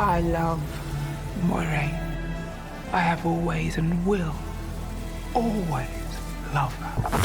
I love Moiraine. I have always and will always love her.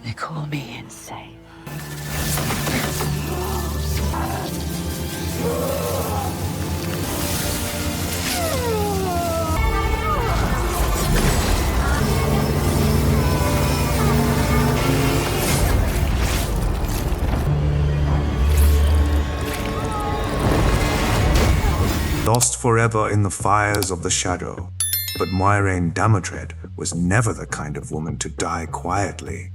They call me insane. Lost forever in the fires of the shadow. But Moiraine Damodred was never the kind of woman to die quietly.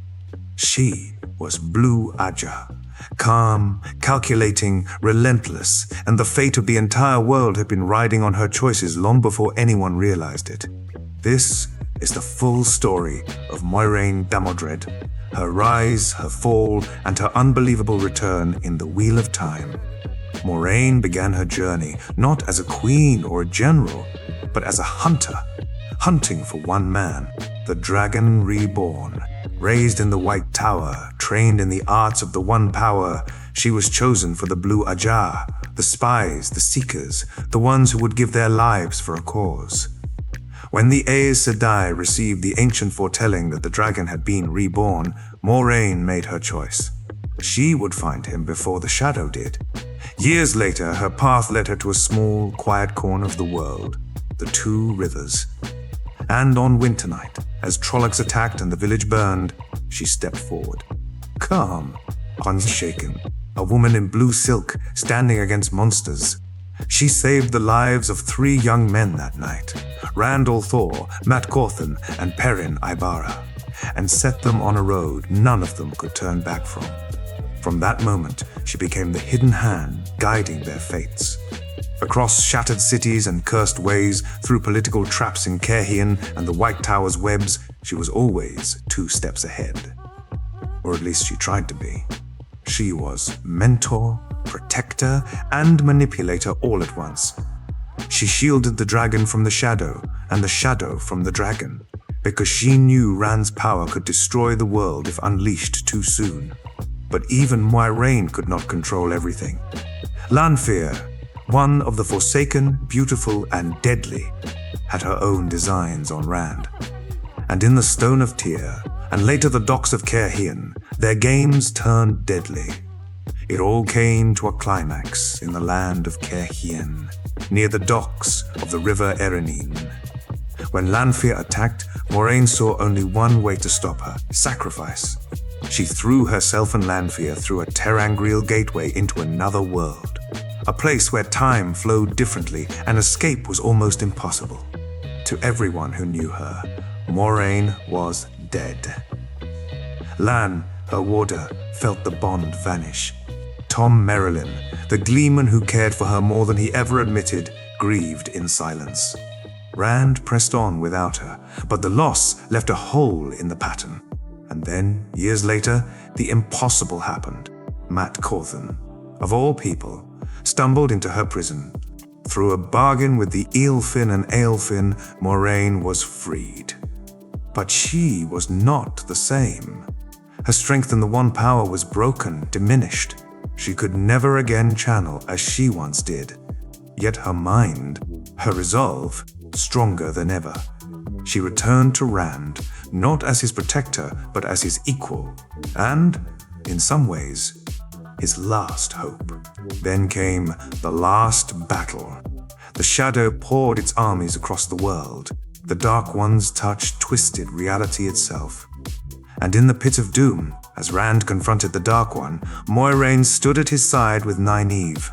She was Blue Aja, calm, calculating, relentless, and the fate of the entire world had been riding on her choices long before anyone realized it. This is the full story of Moiraine Damodred, her rise, her fall, and her unbelievable return in the Wheel of Time. Moiraine began her journey not as a queen or a general, but as a hunter, hunting for one man, the Dragon Reborn. Raised in the White Tower, trained in the arts of the One Power, she was chosen for the Blue Aja, the spies, the seekers, the ones who would give their lives for a cause. When the Aes Sedai received the ancient foretelling that the dragon had been reborn, Moiraine made her choice. She would find him before the Shadow did. Years later, her path led her to a small, quiet corner of the world, the Two Rivers. And on winter night, as Trollocs attacked and the village burned, she stepped forward. Calm, unshaken, a woman in blue silk standing against monsters. She saved the lives of 3 young men that night, Randall Thor, Matt Cawthon, and Perrin Ibarra, and set them on a road none of them could turn back from. From that moment, she became the hidden hand guiding their fates. Across shattered cities and cursed ways, through political traps in Caerhien and the White Tower's webs, she was always 2 steps ahead. Or at least she tried to be. She was mentor, protector, and manipulator all at once. She shielded the dragon from the shadow, and the shadow from the dragon, because she knew Rand's power could destroy the world if unleashed too soon. But even Moiraine could not control everything. Lanfear, one of the Forsaken, beautiful, and deadly, had her own designs on Rand. And in the Stone of Tyr, and later the docks of Caerhien, their games turned deadly. It all came to a climax in the land of Caerhien, near the docks of the river Erenine. When Lanfear attacked, Moiraine saw only one way to stop her: sacrifice. She threw herself and Lanfear through a terangrial gateway into another world, a place where time flowed differently and escape was almost impossible. To everyone who knew her, Moiraine was dead. Lan, her warder, felt the bond vanish. Tom Merrilin, the gleeman who cared for her more than he ever admitted, grieved in silence. Rand pressed on without her, but the loss left a hole in the pattern. And then, years later, the impossible happened. Matt Cawthon, of all people, stumbled into her prison, Through a bargain with the Eelfin and Aelfin, Moiraine was freed. But she was not the same. Her strength in the One Power was broken, diminished. She could never again channel as she once did. Yet her mind, her resolve, stronger than ever. She returned to Rand, not as his protector, but as his equal, and, in some ways, his last hope. Then came the last battle. The Shadow poured its armies across the world. The Dark One's touch twisted reality itself. And in the Pit of Doom, as Rand confronted the Dark One, Moiraine stood at his side with Nynaeve.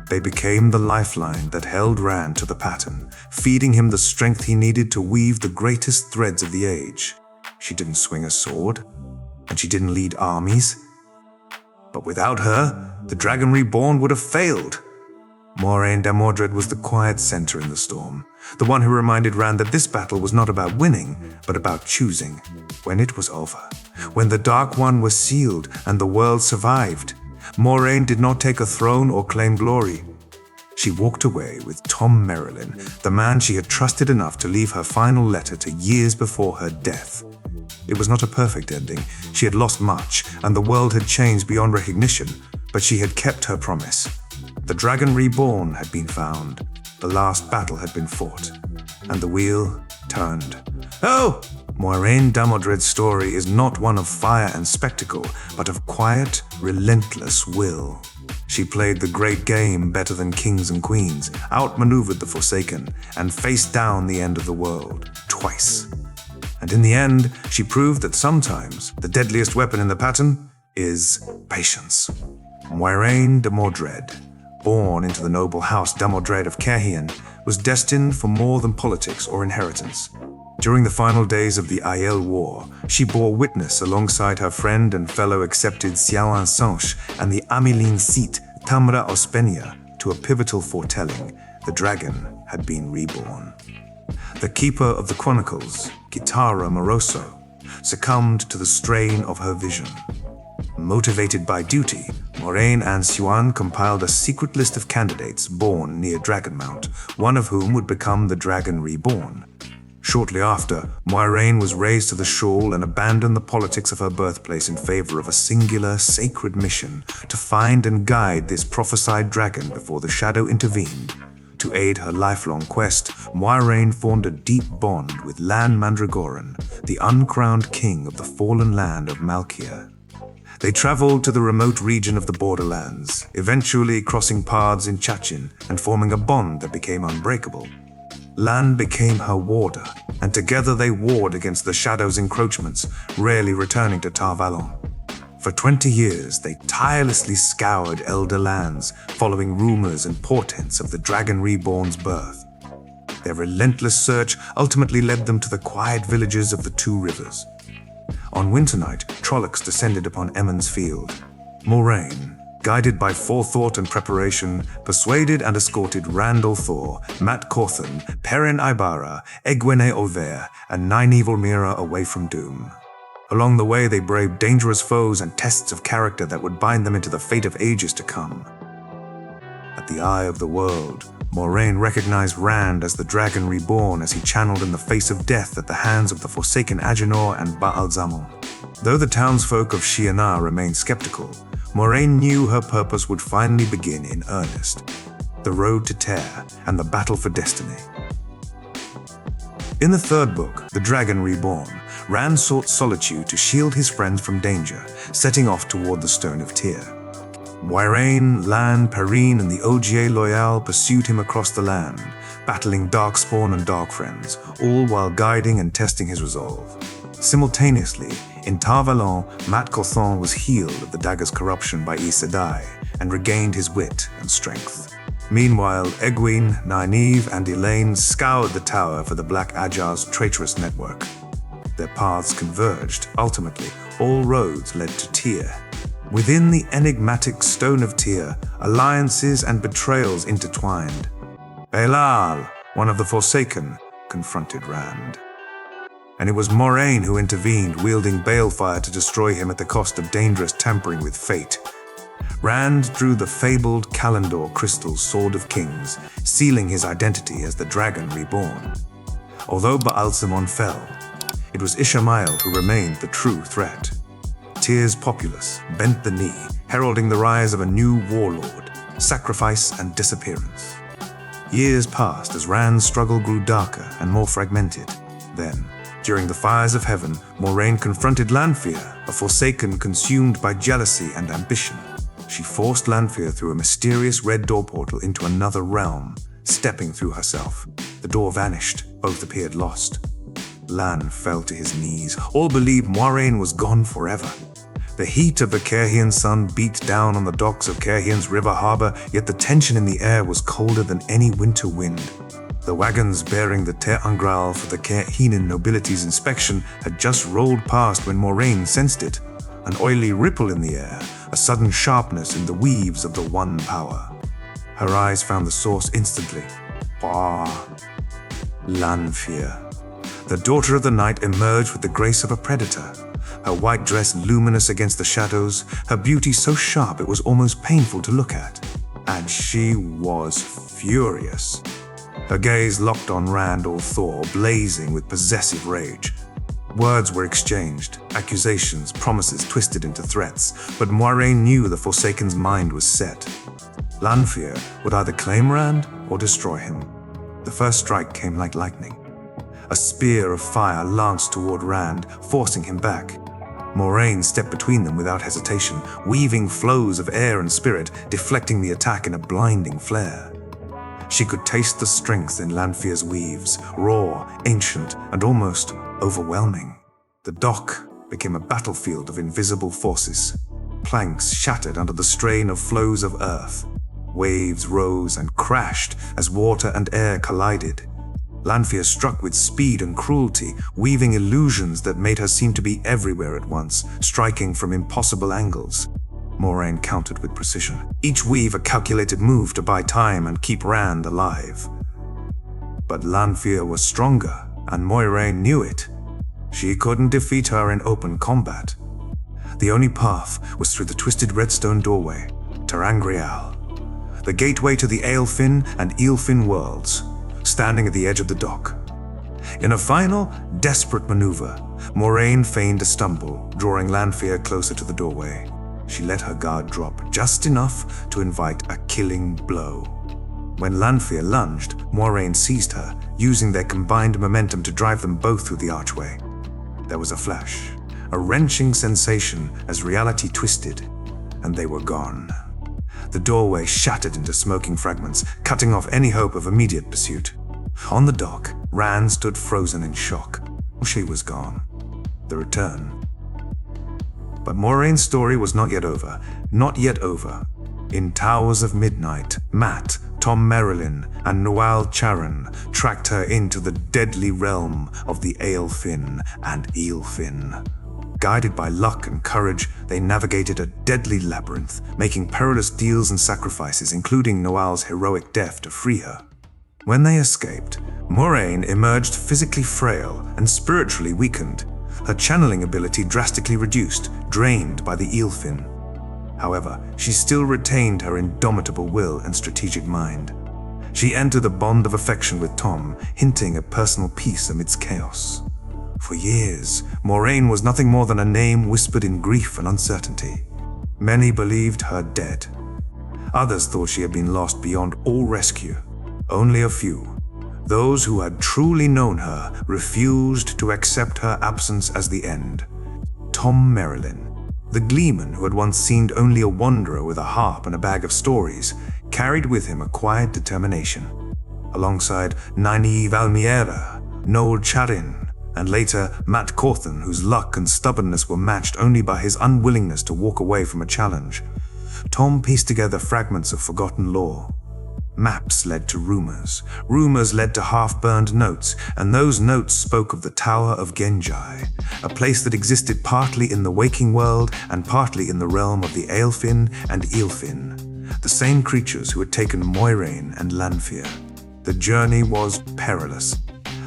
They became the lifeline that held Rand to the pattern, feeding him the strength he needed to weave the greatest threads of the age. She didn't swing a sword, and she didn't lead armies. But without her, the Dragon Reborn would have failed. Moiraine Damodred was the quiet center in the storm, the one who reminded Rand that this battle was not about winning, but about choosing. When it was over, when the Dark One was sealed and the world survived, Moiraine did not take a throne or claim glory. She walked away with Tom Merrilin, the man she had trusted enough to leave her final letter to years before her death. It was not a perfect ending. She had lost much, and the world had changed beyond recognition, but she had kept her promise. The Dragon Reborn had been found, the last battle had been fought, and the wheel turned. Oh! Moiraine Damodred's story is not one of fire and spectacle, but of quiet, relentless will. She played the great game better than kings and queens, outmaneuvered the Forsaken, and faced down the end of the world, twice. And in the end, she proved that sometimes the deadliest weapon in the pattern is patience. Moiraine Damodred, born into the noble house Damodred of Caerhien, was destined for more than politics or inheritance. During the final days of the Aiel War, she bore witness alongside her friend and fellow accepted Siaoan Sanche and the Ameline Seat Tamra Ospenia to a pivotal foretelling: the dragon had been reborn. The keeper of the chronicles, Kitara Moroso, succumbed to the strain of her vision. Motivated by duty, Moiraine and Siuan compiled a secret list of candidates born near Dragonmount, one of whom would become the Dragon Reborn. Shortly after, Moiraine was raised to the shawl and abandoned the politics of her birthplace in favor of a singular, sacred mission to find and guide this prophesied dragon before the Shadow intervened. To aid her lifelong quest, Moiraine formed a deep bond with Lan Mandragoran, the uncrowned king of the fallen land of Malkia. They traveled to the remote region of the Borderlands, eventually crossing paths in Chachin and forming a bond that became unbreakable. Lan became her warder, and together they warred against the Shadow's encroachments, rarely returning to Tar Valon. For 20 years, they tirelessly scoured Elder lands, following rumors and portents of the Dragon Reborn's birth. Their relentless search ultimately led them to the quiet villages of the Two Rivers. On winter night, Trollocs descended upon Emond's Field. Moiraine, guided by forethought and preparation, persuaded and escorted Randall Thor, Mat Cawthon, Perrin Ibarra, Egwene Ovair, and Nynaeve Ulmira away from doom. Along the way, they braved dangerous foes and tests of character that would bind them into the fate of ages to come. At the eye of the world, Moiraine recognized Rand as the Dragon Reborn as he channeled in the face of death at the hands of the Forsaken Agenor and Baal Zamon. Though the townsfolk of Shi'Enar remained skeptical, Moiraine knew her purpose would finally begin in earnest: the road to Tear and the battle for destiny. In the third book, The Dragon Reborn, Rand sought solitude to shield his friends from danger, setting off toward the Stone of Tear. Moiraine, Lan, Perrine, and the Ogier Loyal pursued him across the land, battling Darkspawn and Darkfriends, all while guiding and testing his resolve. Simultaneously, in Tar Valon, Mat Cawthon was healed of the dagger's corruption by Aes Sedai and regained his wit and strength. Meanwhile, Egwene, Nynaeve, and Elaine scoured the tower for the Black Ajar's traitorous network. Their paths converged. Ultimately, all roads led to Tear. Within the enigmatic Stone of Tear, alliances and betrayals intertwined. Baelal, one of the Forsaken, confronted Rand. And it was Moiraine who intervened, wielding balefire to destroy him at the cost of dangerous tampering with fate. Rand drew the fabled Kalendor crystal Sword of Kings, sealing his identity as the dragon Reborn. Although Baalzamon fell, it was Ishamael who remained the true threat. Tyr's populace bent the knee, heralding the rise of a new warlord, sacrifice and disappearance. Years passed as Rand's struggle grew darker and more fragmented. Then, during the fires of heaven, Moiraine confronted Lanfear, a Forsaken consumed by jealousy and ambition. She forced Lanfear through a mysterious red door portal into another realm. Stepping through herself, the door vanished. Both appeared lost. Lan fell to his knees. All believed Moiraine was gone forever. The heat of the Cairhien sun beat down on the docks of Cairhien's river harbor, yet the tension in the air was colder than any winter wind. The wagons bearing the Ter Angral for the Cairhien nobility's inspection had just rolled past when Moiraine sensed it. An oily ripple in the air, a sudden sharpness in the weaves of the One Power. Her eyes found the source instantly. Lanfear. The Daughter of the Night emerged with the grace of a predator. Her white dress luminous against the shadows, her beauty so sharp it was almost painful to look at. And she was furious. Her gaze locked on Rand Thor, blazing with possessive rage. Words were exchanged, accusations, promises twisted into threats, but Moiraine knew the Forsaken's mind was set. Lanfear would either claim Rand or destroy him. The first strike came like lightning. A spear of fire lanced toward Rand, forcing him back. Moiraine stepped between them without hesitation, weaving flows of air and spirit, deflecting the attack in a blinding flare. She could taste the strength in Lanfear's weaves, raw, ancient, and almost overwhelming. The dock became a battlefield of invisible forces. Planks shattered under the strain of flows of earth. Waves rose and crashed as water and air collided. Lanfear struck with speed and cruelty, weaving illusions that made her seem to be everywhere at once, striking from impossible angles. Moiraine countered with precision, each weave a calculated move to buy time and keep Rand alive. But Lanfear was stronger, and Moiraine knew it. She couldn't defeat her in open combat. The only path was through the twisted redstone doorway, Terangrial, the gateway to the Aelfin and Eelfin worlds, standing at the edge of the dock. In a final, desperate maneuver, Moiraine feigned a stumble, drawing Lanfear closer to the doorway. She let her guard drop just enough to invite a killing blow. When Lanfear lunged, Moiraine seized her, using their combined momentum to drive them both through the archway. There was a flash, a wrenching sensation as reality twisted, and they were gone. The doorway shattered into smoking fragments, cutting off any hope of immediate pursuit. On the dock, Rand stood frozen in shock. She was gone. The return. But Moiraine's story was not yet over. Not yet over. In Towers of Midnight, Matt, Tom Merrilin, and Noal Charon tracked her into the deadly realm of the Aelfin and Eelfin. Guided by luck and courage, they navigated a deadly labyrinth, making perilous deals and sacrifices, including Noal's heroic death to free her. When they escaped, Moiraine emerged physically frail and spiritually weakened, her channeling ability drastically reduced, drained by the Eelfin. However, she still retained her indomitable will and strategic mind. She entered a bond of affection with Tom, hinting at personal peace amidst chaos. For years, Moiraine was nothing more than a name whispered in grief and uncertainty. Many believed her dead. Others thought she had been lost beyond all rescue. Only a few, those who had truly known her, refused to accept her absence as the end. Tom Merrilin, the gleeman who had once seemed only a wanderer with a harp and a bag of stories, carried with him a quiet determination. Alongside Nynaeve Almiera, Noal Charin, and later Matt Cawthon, whose luck and stubbornness were matched only by his unwillingness to walk away from a challenge, Tom pieced together fragments of forgotten lore. Maps led to rumors. Rumors led to half-burned notes, and those notes spoke of the Tower of Genjai, a place that existed partly in the waking world and partly in the realm of the Aelfin and Eelfin, the same creatures who had taken Moiraine and Lanfear. The journey was perilous.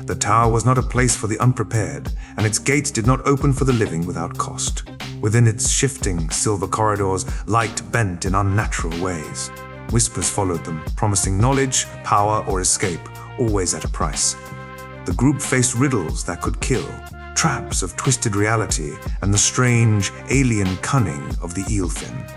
The tower was not a place for the unprepared, and its gates did not open for the living without cost. Within its shifting silver corridors, light bent in unnatural ways. Whispers followed them, promising knowledge, power, or escape, always at a price. The group faced riddles that could kill, traps of twisted reality, and the strange, alien cunning of the eelfin.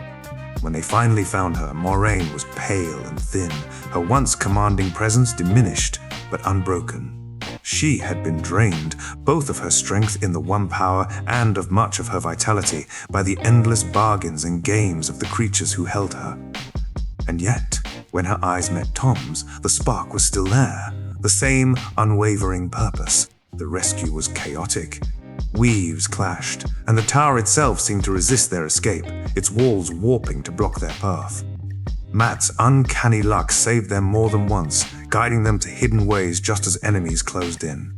When they finally found her, Moiraine was pale and thin, her once commanding presence diminished but unbroken. She had been drained, both of her strength in the one power and of much of her vitality, by the endless bargains and games of the creatures who held her. And yet, when her eyes met Tom's, the spark was still there, the same unwavering purpose. The rescue was chaotic. Weaves clashed, and the tower itself seemed to resist their escape, its walls warping to block their path. Matt's uncanny luck saved them more than once, guiding them to hidden ways just as enemies closed in.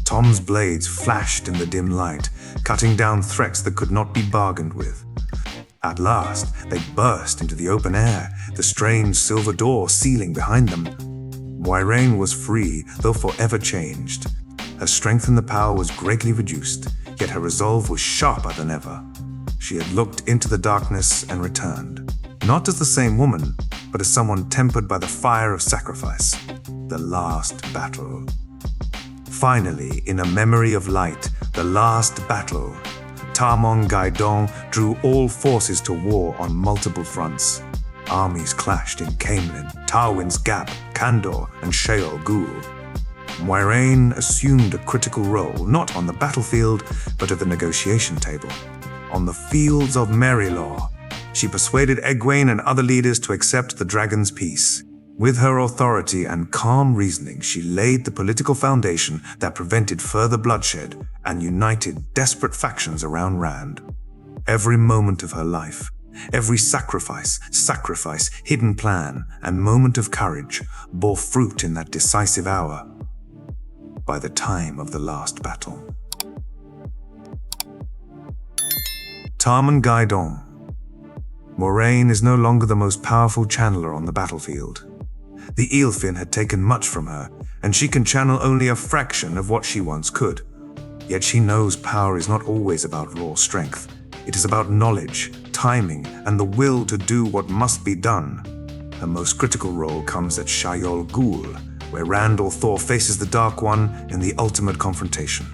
Tom's blades flashed in the dim light, cutting down threats that could not be bargained with. At last, they burst into the open air, the strange silver door sealing behind them. Moiraine was free, though forever changed. Her strength in the power was greatly reduced, yet her resolve was sharper than ever. She had looked into the darkness and returned, not as the same woman, but as someone tempered by the fire of sacrifice. The last battle. Finally, in a memory of light, the last battle, Tarmon Gaidon drew all forces to war on multiple fronts. Armies clashed in Caemlyn, Tarwin's Gap, Kandor, and Sheol Ghul. Moiraine assumed a critical role, not on the battlefield, but at the negotiation table. On the fields of Merilaw, she persuaded Egwene and other leaders to accept the dragon's peace. With her authority and calm reasoning, she laid the political foundation that prevented further bloodshed and united desperate factions around Rand. Every moment of her life, every sacrifice, hidden plan, and moment of courage bore fruit in that decisive hour. By the time of the last battle. Tarmon Gaidon. Moiraine is no longer the most powerful channeler on the battlefield. The eelfin had taken much from her, and she can channel only a fraction of what she once could. Yet she knows power is not always about raw strength. It is about knowledge, timing, and the will to do what must be done. Her most critical role comes at Sheol Ghul, where Randall Thor faces the Dark One in the ultimate confrontation.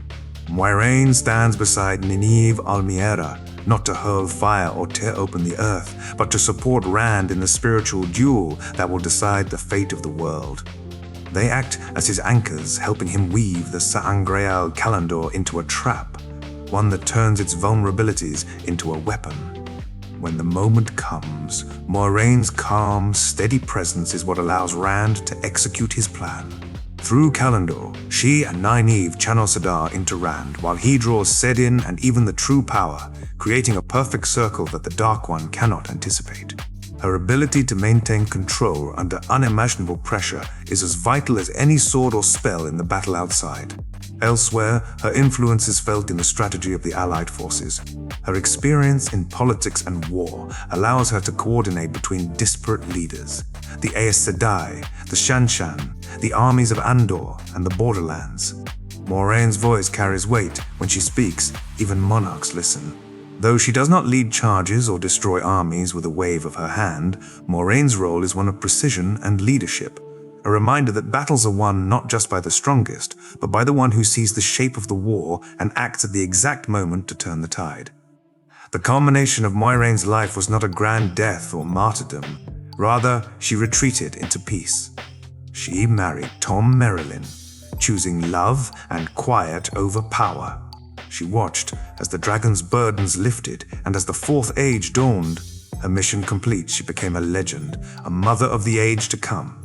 Moiraine stands beside Nynaeve Almiera, not to hurl fire or tear open the earth, but to support Rand in the spiritual duel that will decide the fate of the world. They act as his anchors, helping him weave the Sa'angreal Calendar into a trap, one that turns its vulnerabilities into a weapon. When the moment comes, Moiraine's calm, steady presence is what allows Rand to execute his plan. Through Calendar, she and Nynaeve channel Sadar into Rand, while he draws Sedin and even the true power, creating a perfect circle that the Dark One cannot anticipate. Her ability to maintain control under unimaginable pressure is as vital as any sword or spell in the battle outside. Elsewhere, her influence is felt in the strategy of the Allied forces. Her experience in politics and war allows her to coordinate between disparate leaders. The Aes Sedai, the Shan-Shan, the armies of Andor, and the Borderlands. Moraine's voice carries weight. When she speaks, even monarchs listen. Though she does not lead charges or destroy armies with a wave of her hand, Moraine's role is one of precision and leadership. A reminder that battles are won not just by the strongest, but by the one who sees the shape of the war and acts at the exact moment to turn the tide. The culmination of Moiraine's life was not a grand death or martyrdom. Rather, she retreated into peace. She married Tom Merrilin, choosing love and quiet over power. She watched as the dragon's burdens lifted, and as the Fourth Age dawned. Her mission complete, she became a legend, a mother of the age to come.